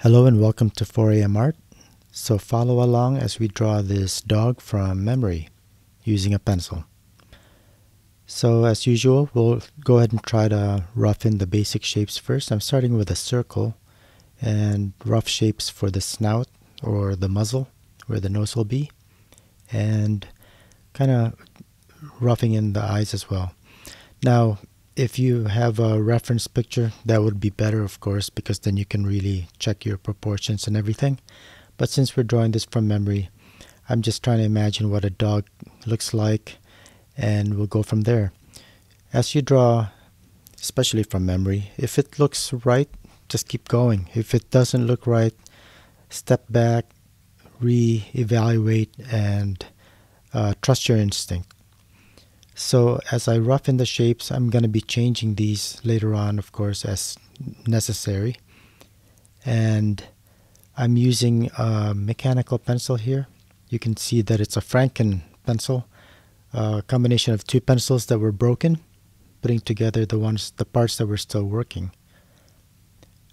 Hello and welcome to 4am Art. So follow along as we draw this dog from memory using a pencil. So as usual, we'll go ahead and try to rough in the basic shapes first. I'm starting with a circle and rough shapes for the snout or the muzzle where the nose will be, and kind of roughing in the eyes as well. Now, if you have a reference picture, that would be better, of course, because then you can really check your proportions and everything. But since we're drawing this from memory, I'm just trying to imagine what a dog looks like, and we'll go from there. As you draw, especially from memory, if it looks right, just keep going. If it doesn't look right, step back, re-evaluate, and trust your instinct. So as I rough in the shapes, I'm going to be changing these later on, of course, as necessary. And I'm using a mechanical pencil here. You can see that it's a Franken pencil, a combination of two pencils that were broken, putting together the parts that were still working.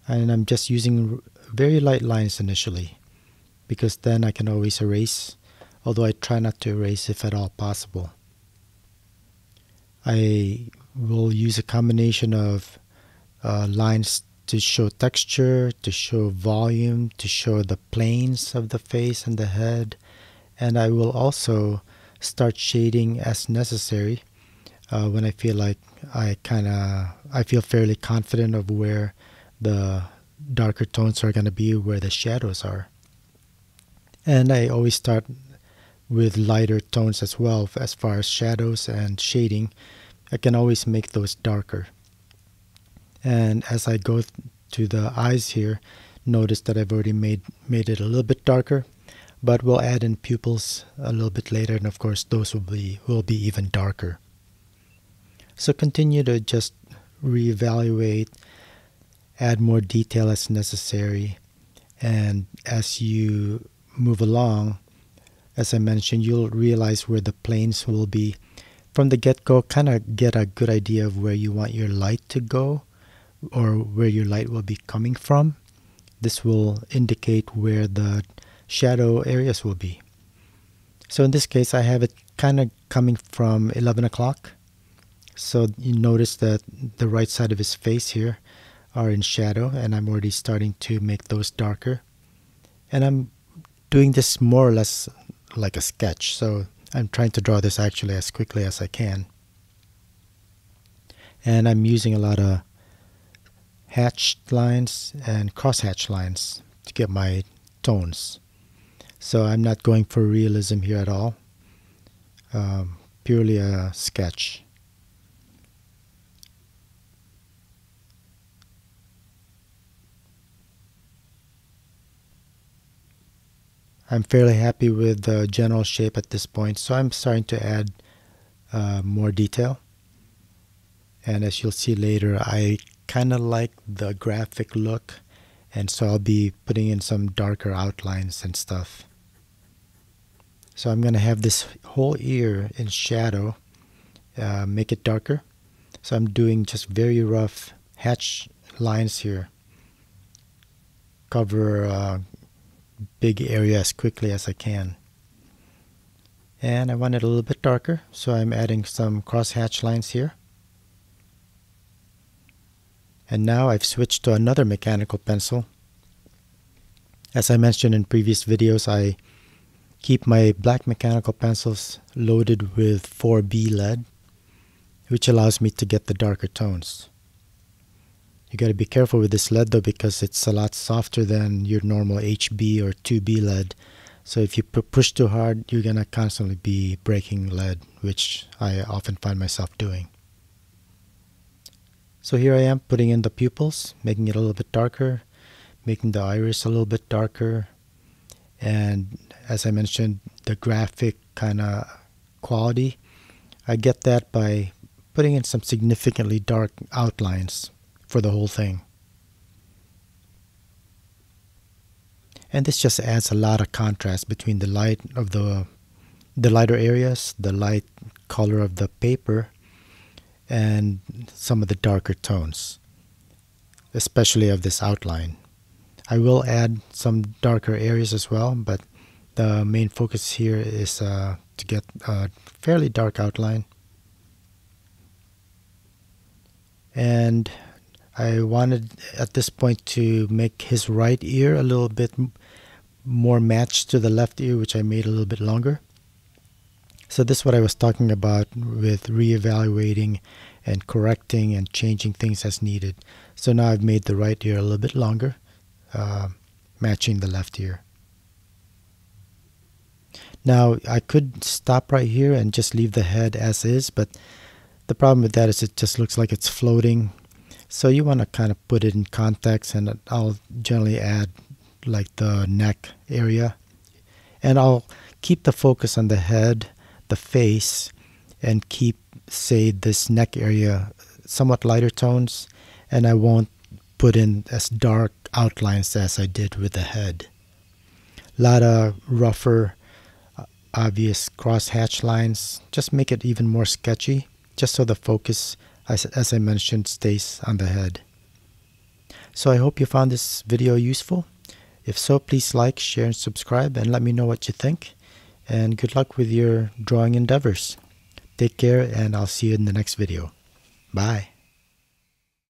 And I'm just using very light lines initially, because then I can always erase, although I try not to erase if at all possible. I will use a combination of lines to show texture, to show volume, to show the planes of the face and the head, and I will also start shading as necessary when I feel like I feel fairly confident of where the darker tones are going to be, where the shadows are. And I always start with lighter tones as well. As far as shadows and shading, I can always make those darker. And as I go to the eyes here, notice that I've already made it a little bit darker, but we'll add in pupils a little bit later, and of course those will be even darker. So continue to just reevaluate, add more detail as necessary, and as you move along, as I mentioned, you'll realize where the planes will be. From the get-go, kind of get a good idea of where you want your light to go, or where your light will be coming from. This will indicate where the shadow areas will be. So in this case, I have it kind of coming from 11 o'clock. So you notice that the right side of his face here are in shadow, and I'm already starting to make those darker. And I'm doing this more or less like a sketch, so I'm trying to draw this actually as quickly as I can. And I'm using a lot of hatched lines and cross-hatched lines to get my tones. So I'm not going for realism here at all, purely a sketch. I'm fairly happy with the general shape at this point, so I'm starting to add more detail. And as you'll see later, I kind of like the graphic look, and so I'll be putting in some darker outlines and stuff. So I'm going to have this whole ear in shadow, make it darker. So I'm doing just very rough hatch lines here, cover a big area as quickly as I can. And I want it a little bit darker, so I'm adding some cross-hatch lines here. And now I've switched to another mechanical pencil. As I mentioned in previous videos, I keep my black mechanical pencils loaded with 4B lead, which allows me to get the darker tones. You got to be careful with this lead though, because it's a lot softer than your normal HB or 2B lead. So if you push too hard, you're going to constantly be breaking lead, which I often find myself doing. So here I am putting in the pupils, making it a little bit darker, making the iris a little bit darker. And as I mentioned, the graphic kind of quality, I get that by putting in some significantly dark outlines for the whole thing. And this just adds a lot of contrast between the light of the lighter areas, the light color of the paper, and some of the darker tones, especially of this outline. I will add some darker areas as well, but the main focus here is to get a fairly dark outline. And I wanted at this point to make his right ear a little bit more matched to the left ear, which I made a little bit longer. So this is what I was talking about with reevaluating and correcting and changing things as needed. So now I've made the right ear a little bit longer, matching the left ear. Now I could stop right here and just leave the head as is, but the problem with that is it just looks like it's floating. So you want to kind of put it in context, and I'll generally add like the neck area. And I'll keep the focus on the head, the face, and keep, say, this neck area somewhat lighter tones, and I won't put in as dark outlines as I did with the head. A lot of rougher, obvious cross-hatch lines. Just make it even more sketchy, just so the focus, as I mentioned, stays on the head. So I hope you found this video useful. If so, please like, share, and subscribe, and let me know what you think. And good luck with your drawing endeavors. Take care, and I'll see you in the next video. Bye.